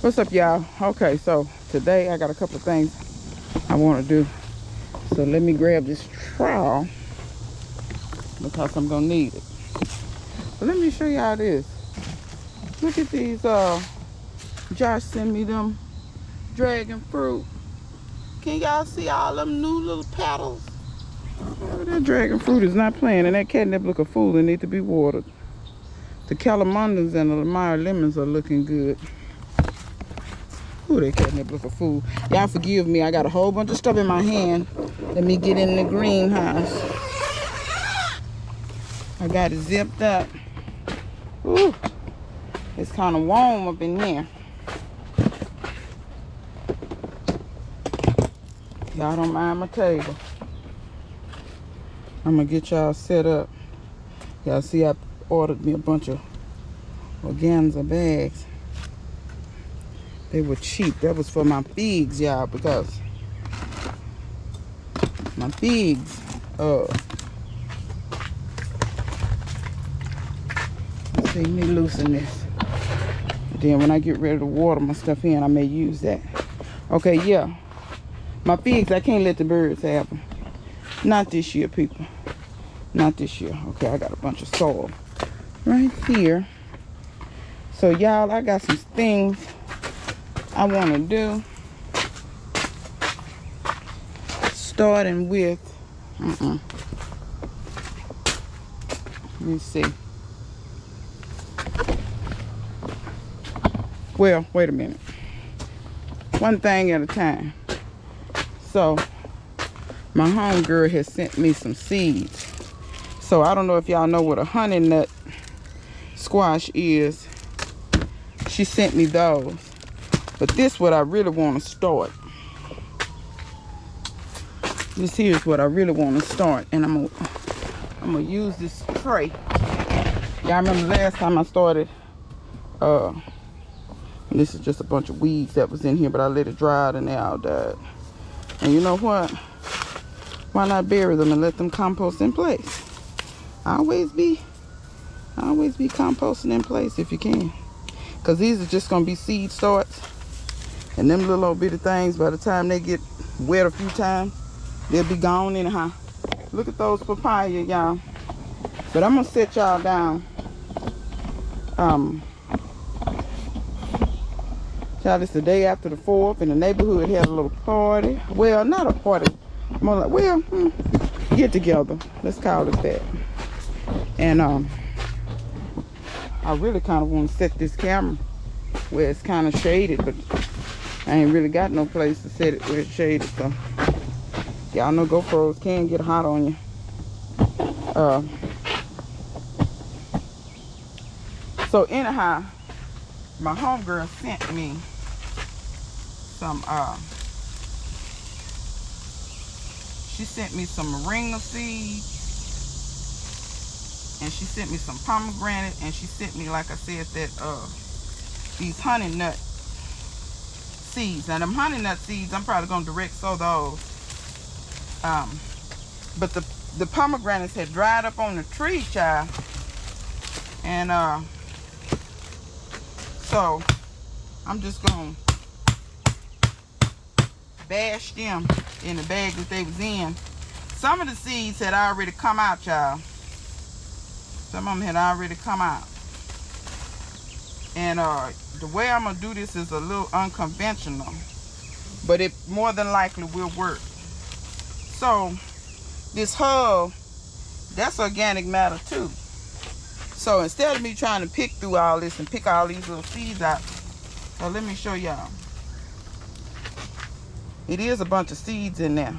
What's up, y'all? Okay, so today I got a couple of things I want to do. So let me grab this trowel because I'm gonna need it. But let me show y'all this. Look at these. Josh sent me them dragon fruit. Can y'all see all them new little petals? Oh, that dragon fruit is not playing, and that catnip look a fool and need to be watered. The calamanders and the Lamar lemons are looking good. Ooh, that catnip look a fool. Y'all forgive me. I got a whole bunch of stuff in my hand. Let me get in the greenhouse. I got it zipped up. Ooh, it's kind of warm up in here. Y'all don't mind my table. I'm gonna get y'all set up. Y'all see I ordered me a bunch of organza bags. They were cheap. That was for my figs, y'all, because my figs, let's see, let me loosen this. Then when I get ready to water my stuff in, I may use that. Okay, yeah. My figs, I can't let the birds have them. Not this year, people. Not this year. Okay, I got a bunch of soil right here. So, y'all, I got some things I want to do. Starting with, let me see. Well, wait a minute. One thing at a time. So, my homegirl has sent me some seeds. So, I don't know if y'all know what a honey nut squash is. She sent me those. But this what I really want to start. This here is what I really want to start. And I'm gonna use this tray. Y'all remember last time I started, this is just a bunch of weeds that was in here, but I let it dry out and they all died. And you know what? Why not bury them and let them compost in place? Always be composting in place if you can. Because these are just going to be seed starts. And them little old bitty things, by the time they get wet a few times, they'll be gone anyhow. Look at those papayas, y'all. But I'm going to set y'all down. Child, it's the day after the 4th, and the neighborhood had a little party. Well, not a party. More like, well, get together. Let's call it that. And I really kind of want to set this camera where it's kind of shaded, but I ain't really got no place to set it where it's shaded. So y'all know GoPros can get hot on you. So anyhow, my homegirl sent me some she sent me some moringa seeds, and she sent me some pomegranate, and she sent me, like I said, that these honey nut seeds. Now them honey nut seeds, I'm probably gonna direct sow those. But the pomegranates had dried up on the tree, child, and so I'm just gonna bash them in the bag that they was in. Some of the seeds had already come out, y'all. Some of them had already come out. And the way I'm gonna do this is a little unconventional, but it more than likely will work. So this hub, that's organic matter too. So instead of me trying to pick through all this and pick all these little seeds out, so let me show y'all. It is a bunch of seeds in there.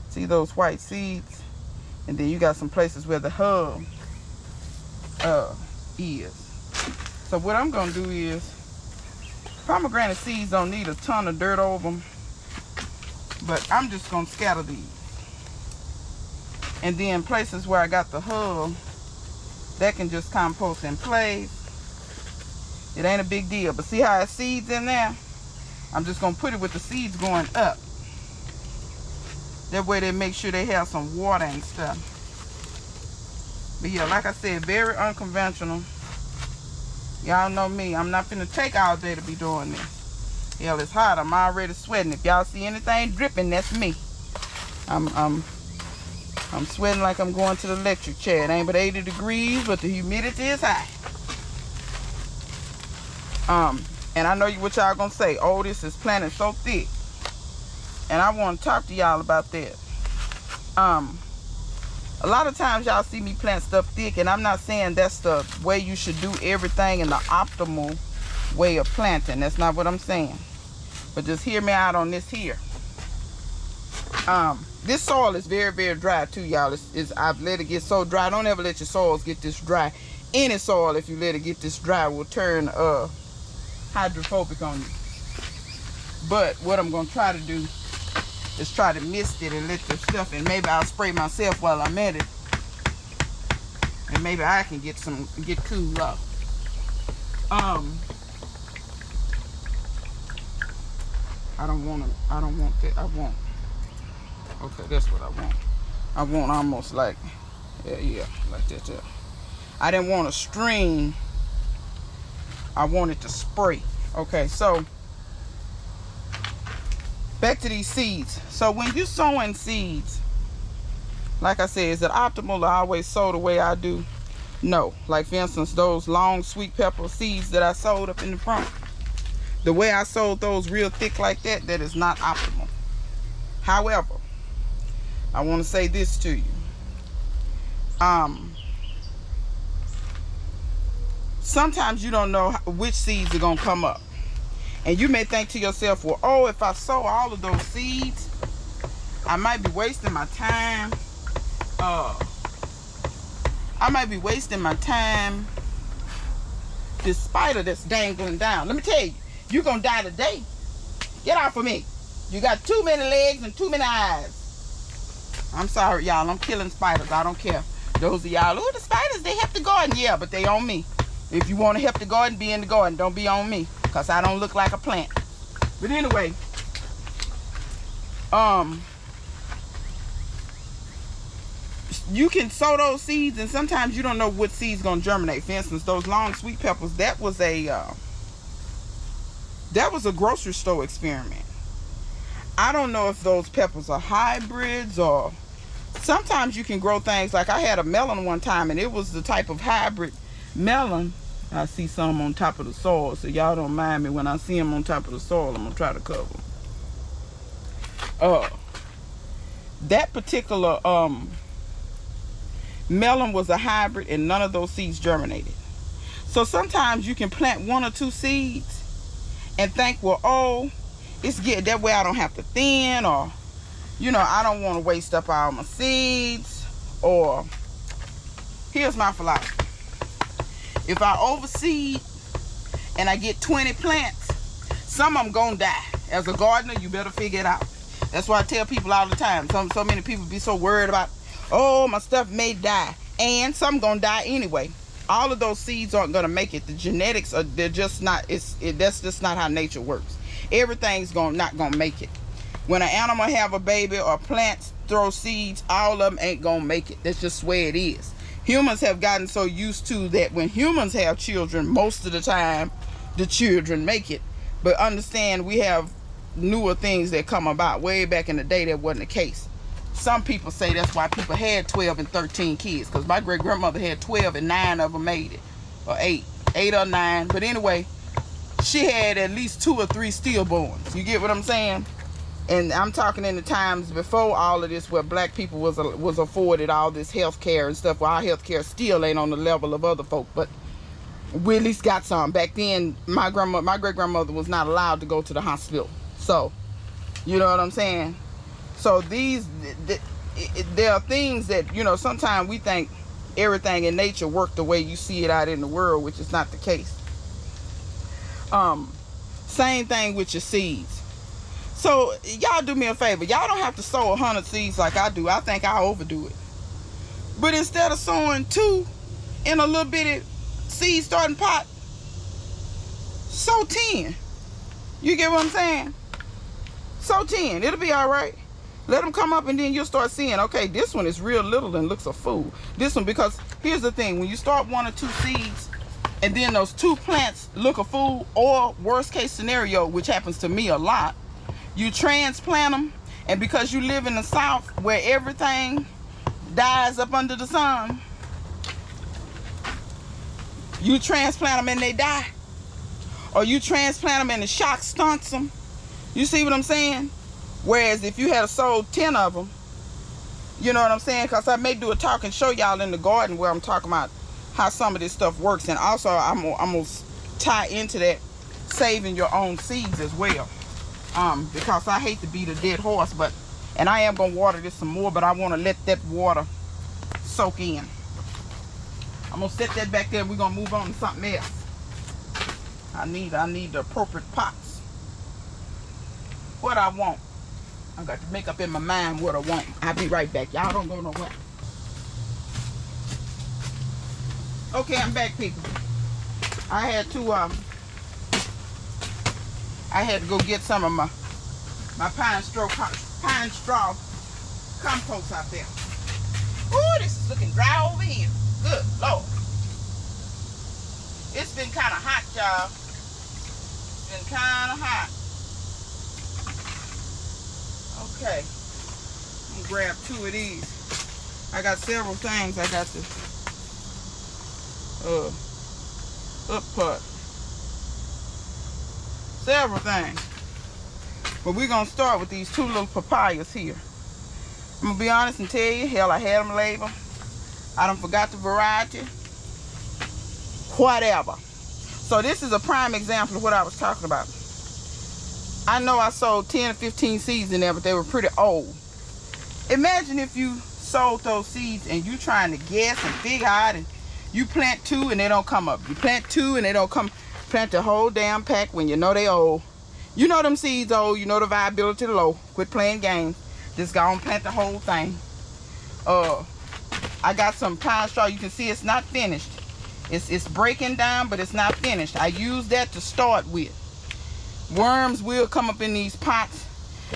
See those white seeds? And then you got some places where the hub is. So what I'm gonna do is, pomegranate seeds don't need a ton of dirt over them, but I'm just gonna scatter these. And then places where I got the hub, that can just compost in place. It ain't a big deal. But see how it seeds in there? I'm just gonna put it with the seeds going up. That way they make sure they have some water and stuff. But yeah, like I said, very unconventional. Y'all know me. I'm not finna take all day to be doing this. Hell, it's hot. I'm already sweating. If y'all see anything dripping, that's me. I'm sweating like I'm going to the electric chair. It ain't but 80 degrees, but the humidity is high. And I know what y'all gonna say. Oh, this is planting so thick. And I want to talk to y'all about that. A lot of times y'all see me plant stuff thick, and I'm not saying that's the way you should do everything in the optimal way of planting. That's not what I'm saying. But just hear me out on this here. This soil is very, very dry too, y'all. I've let it get so dry. Don't ever let your soils get this dry. Any soil, if you let it get this dry, will turn hydrophobic on you. But what I'm gonna try to do is try to mist it and let the stuff, and maybe I'll spray myself while I'm at it, and maybe I can get cool up. I don't want that. Okay, that's what I want. I want almost like, yeah, like that there. I didn't want a stream. I wanted to spray. Okay, so back to these seeds. So when you sowing seeds, like I said, is it optimal to always sow the way I do? No. Like for instance, those long sweet pepper seeds that I sowed up in the front, the way I sowed those real thick like that, that is not optimal. However, I want to say this to you. Sometimes you don't know which seeds are going to come up. And you may think to yourself, well, oh, if I sow all of those seeds, I might be wasting my time. This spider that's dangling down. Let me tell you, you're going to die today. Get off of me. You got too many legs and too many eyes. I'm sorry, y'all. I'm killing spiders. I don't care. Those of y'all, oh, the spiders, they help the garden. Yeah, but they on me. If you want to help the garden, be in the garden. Don't be on me, because I don't look like a plant. But anyway, you can sow those seeds, and sometimes you don't know what seed's going to germinate. For instance, those long sweet peppers, that was a grocery store experiment. I don't know if those peppers are hybrids, or sometimes you can grow things. Like I had a melon one time, and it was the type of hybrid melon. I see some on top of the soil, so y'all don't mind me when I see them on top of the soil. I'm gonna try to cover them. That particular melon was a hybrid, and none of those seeds germinated. So sometimes you can plant one or two seeds and think, well, oh, it's good, that way I don't have to thin, or I don't want to waste up all my seeds. Or here's my philosophy. If I overseed and I get 20 plants, some of them gonna die. As a gardener, you better figure it out. That's why I tell people all the time. So many people be so worried about, oh, my stuff may die, and some gonna die anyway. All of those seeds aren't gonna make it. The genetics are, they're just not. That's just not how nature works. Everything's not gonna make it. When an animal have a baby or plants throw seeds, all of them ain't gonna make it. That's just the way it is. Humans have gotten so used to that when humans have children, most of the time the children make it. But understand, we have newer things that come about. Way back in the day, that wasn't the case. Some people say that's why people had 12 and 13 kids, because my great grandmother had 12 and 9 of them made it, or 8 or 9. But anyway, she had at least 2 or 3 stillborns. You get what I'm saying? And I'm talking in the times before all of this, where black people was afforded all this health care and stuff. Well, our health care still ain't on the level of other folk, but we at least got some. Back then, my great grandmother was not allowed to go to the hospital. So, you know what I'm saying? So there are things that, sometimes we think everything in nature works the way you see it out in the world, which is not the case. Same thing with your seeds. So y'all do me a favor. Y'all don't have to sow 100 seeds like I do. I think I overdo it. But instead of sowing 2 in a little bitty seed starting pot, sow 10. You get what I'm saying? Sow 10. It'll be all right. Let them come up, and then you'll start seeing, okay, this one is real little and looks a fool. This one, because here's the thing. When you start 1 or 2 seeds and then those 2 plants look a fool, or worst case scenario, which happens to me a lot, you transplant them, and because you live in the South where everything dies up under the sun, you transplant them and they die, or you transplant them and the shock stunts them. You see what I'm saying? Whereas if you had sold 10 of them, you know what I'm saying? Because I may do a talk and show y'all in the garden where I'm talking about how some of this stuff works. And also I'm gonna tie into that saving your own seeds as well. Because I hate to beat a dead horse, and I am gonna water this some more, but I want to let that water soak in. I'm gonna set that back there. We're gonna move on to something else. I need the appropriate pots. What I want. I got to make up in my mind what I want. I'll be right back. Y'all don't go nowhere. Okay, I'm back, people. I had to go get some of my pine straw compost out there. Ooh, this is looking dry over here. Good Lord. It's been kind of hot, y'all. Been kind of hot. Okay, I'm gonna grab 2 of these. I got several things I got to up-put. Several things. But we're gonna start with these 2 little papayas here. I'm gonna be honest and tell you, hell, I had them labeled. I done forgot the variety. Whatever. So this is a prime example of what I was talking about. I know I sold 10 or 15 seeds in there, but they were pretty old. Imagine if you sold those seeds and you trying to guess and figure out, and you plant 2 and they don't come up. You plant 2 and they don't come. Plant the whole damn pack when you know they old. You know them seeds old. You know the viability low. Quit playing games. Just go and plant the whole thing. I got some pine straw. You can see it's not finished. It's breaking down, but it's not finished. I use that to start with. Worms will come up in these pots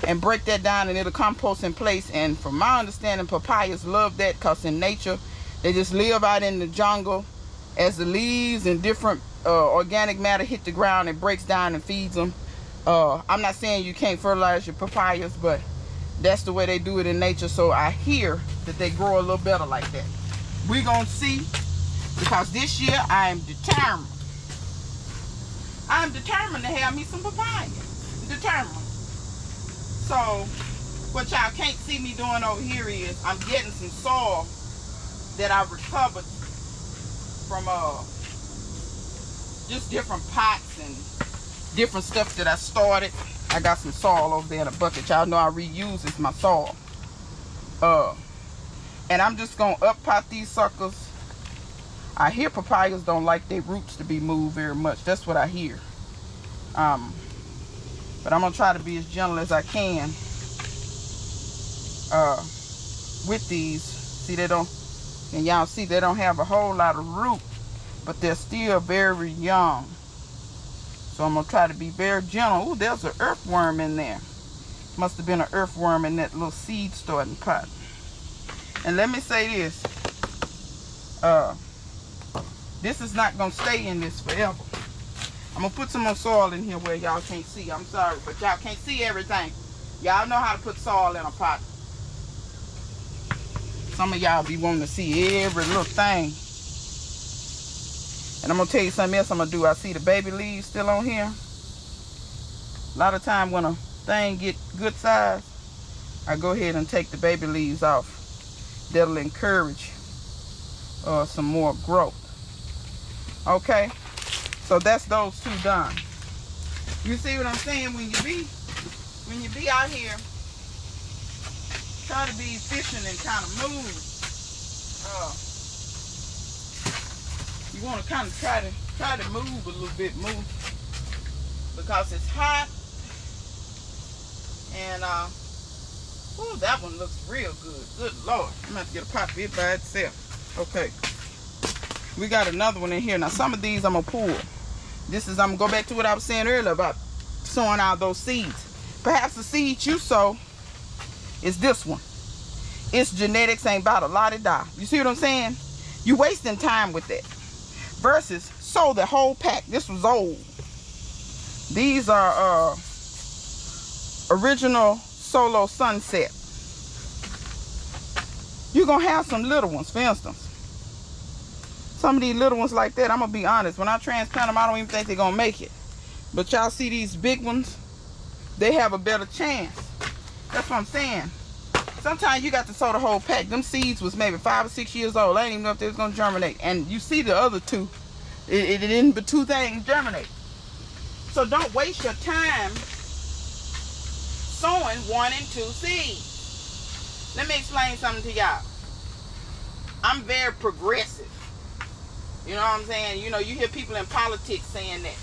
and break that down, and it'll compost in place. And from my understanding, papayas love that, because in nature they just live out in the jungle. As the leaves and different organic matter hit the ground, it breaks down and feeds them. I'm not saying you can't fertilize your papayas, but that's the way they do it in nature. So I hear that they grow a little better like that. We're gonna see, because this year I am determined. I'm determined to have me some papaya. Determined. So what y'all can't see me doing over here is I'm getting some soil that I recovered from just different pots and different stuff that I started. I got some soil over there in a bucket. Y'all know I reuse this my soil. And I'm just gonna up pot these suckers. I hear papayas don't like their roots to be moved very much. That's what I hear. But I'm gonna try to be as gentle as I can with these. See, they don't, and y'all see they don't have a whole lot of root, but they're still very young. So I'm gonna try to be very gentle. Ooh, there's an earthworm in there. Must have been an earthworm in that little seed starting pot. And let me say this. This is not gonna stay in this forever. I'm gonna put some more soil in here where y'all can't see. I'm sorry, but y'all can't see everything. Y'all know how to put soil in a pot. Some of y'all be wanting to see every little thing. And I'm gonna tell you something else I'm gonna do. I see the baby leaves still on here. A lot of time when a thing get good size, I go ahead and take the baby leaves off. That'll encourage some more growth. Okay, so that's those 2 done. You see what I'm saying? When you be out here, try to be efficient and kind of move. You want to kind of try to move a little bit, because it's hot. And oh, that one looks real good. Good Lord, I'm gonna have to get a pot for it by itself. Okay. We got another one in here. Now some of these I'm gonna pull. I'm gonna go back to what I was saying earlier about sowing out those seeds. Perhaps the seed you sow is this one. Its genetics ain't about a lot of die. You see what I'm saying? You wasting time with that. Versus sold the whole pack. This was old. These are original Solo Sunset. You're gonna have some little ones. For instance, some of these little ones like that, I'm gonna be honest, when I transplant them, I don't even think they're gonna make it. But y'all see these big ones, they have a better chance. That's what I'm saying. Sometimes you got to sow the whole pack. Them seeds was maybe 5 or 6 years old. I didn't even know if they was gonna germinate. And you see the other two, it didn't, but 2 things germinate. So don't waste your time sowing 1 and 2 seeds. Let me explain something to y'all. I'm very progressive. You know what I'm saying? You know, you hear people in politics saying that.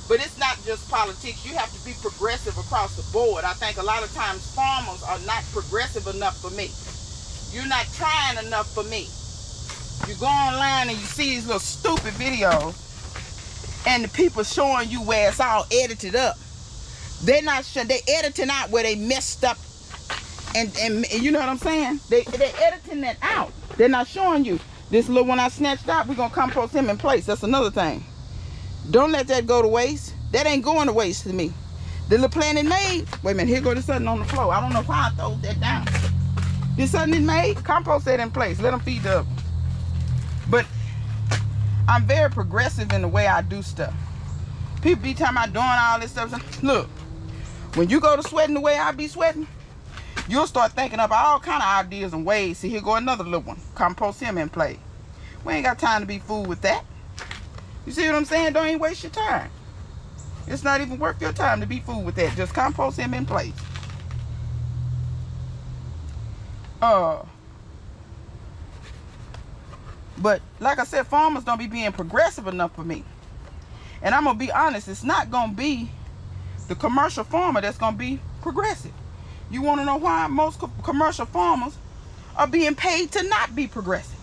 But it's not just politics. You have to be progressive across the board. I think a lot of times farmers are not progressive enough for me. You're not trying enough for me. You go online and you see these little stupid videos and the people showing you where it's all edited up. They're not sure. They're editing out where they messed up. And you know what I'm saying? They're editing that out. They're not showing you. This little one I snatched out, we're going to compost him in place. That's another thing. Don't let that go to waste. That ain't going to waste to me. The little plant it made. Wait a minute, here go this something on the floor. I don't know why I throw that down. This something it made, compost that in place. Let them feed the other. But I'm very progressive in the way I do stuff. People be talking about doing all this stuff. Look, when you go to sweating the way I be sweating, you'll start thinking up all kind of ideas and ways. See, here go another little one. Compost him in play. We ain't got time to be fooled with that. You see what I'm saying? Don't even waste your time. It's not even worth your time to be fooled with that. Just compost him in place. But like I said, farmers don't be being progressive enough for me. And I'm going to be honest, it's not going to be the commercial farmer that's going to be progressive. You want to know why? Most commercial farmers are being paid to not be progressive.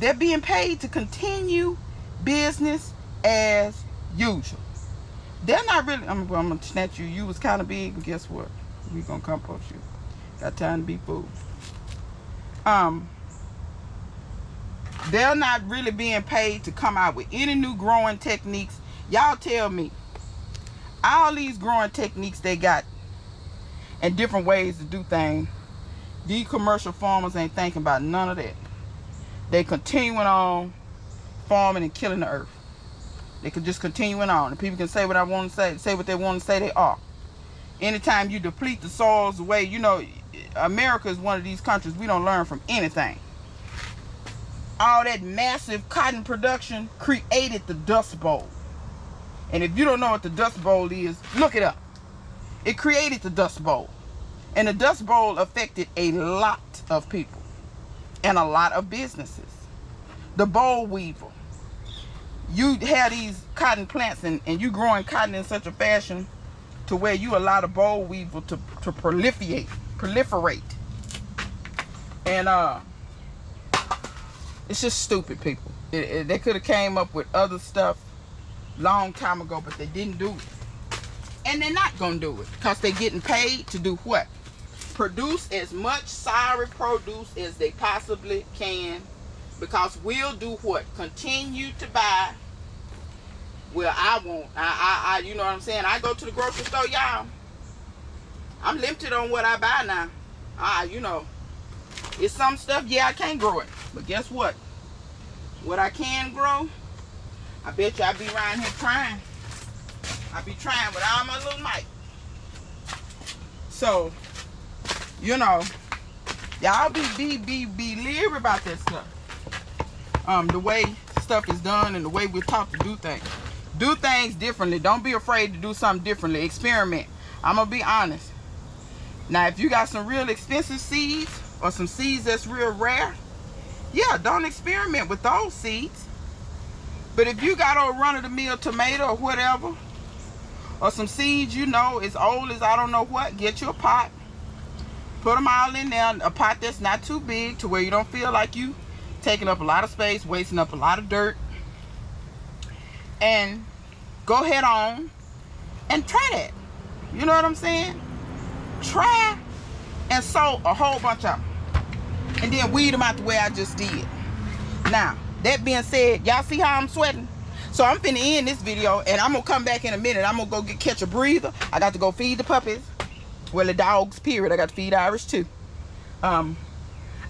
They're being paid to continue business as usual. They're not really, I'm going to snatch you. You was kind of big, and guess what? We're going to compost you. Got time to be fooled. They're not really being paid to come out with any new growing techniques. Y'all tell me, all these growing techniques they got and different ways to do things, these commercial farmers ain't thinking about none of that. They continuing on farming and killing the earth. They could just continuing on. And people can say what I want to say what they want to say they are. Anytime you deplete the soils away, you know, America is one of these countries we don't learn from anything. All that massive cotton production created the Dust Bowl. And if you don't know what the Dust Bowl is, look it up. It created the Dust Bowl. And the Dust Bowl affected a lot of people and a lot of businesses. The boll weevil. You have these cotton plants and you growing cotton in such a fashion to where you allow the boll weevil to proliferate. And it's just stupid, people. They could have came up with other stuff long time ago, but they didn't do it. And they're not going to do it because they're getting paid to do what? Produce as much sorry produce as they possibly can, because we'll do what? Continue to buy. Well, I won't. You know what I'm saying? I go to the grocery store, y'all. I'm limited on what I buy now. You know, it's some stuff, yeah, I can't grow it. But guess what? What I can grow, I bet you I be around here trying. I be trying with all my little might. So, you know, y'all be leery about that stuff. The way stuff is done and the way we're taught to do things. Do things differently. Don't be afraid to do something differently. Experiment. I'm going to be honest. Now, if you got some real expensive seeds or some seeds that's real rare, yeah, don't experiment with those seeds. But if you got a run-of-the-mill tomato or whatever, or some seeds, you know, as old as I don't know what, get you a pot. Put them all in there. A pot that's not too big to where you don't feel like you taking up a lot of space, wasting up a lot of dirt. And go ahead on and try that. You know what I'm saying? Try and sow a whole bunch of them. And then weed them out the way I just did. Now, that being said, y'all see how I'm sweating? So I'm finna end this video, and I'm gonna come back in a minute. I'm gonna go catch a breather. I got to go feed the puppies. Well, the dogs, period. I got to feed Irish too. I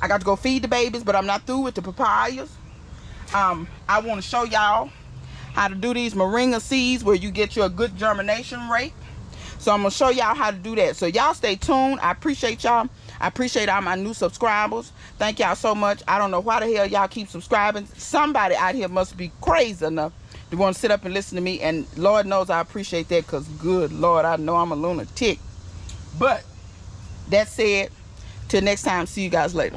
got to go feed the babies, but I'm not through with the papayas. I want to show y'all how to do these moringa seeds where you get you a good germination rate. So I'm gonna show y'all how to do that. So y'all stay tuned. I appreciate y'all. I appreciate all my new subscribers. Thank y'all so much. I don't know why the hell y'all keep subscribing. Somebody out here must be crazy enough to want to sit up and listen to me, and Lord knows I appreciate that, because good Lord, I know I'm a lunatic. But that said, till next time, see you guys later.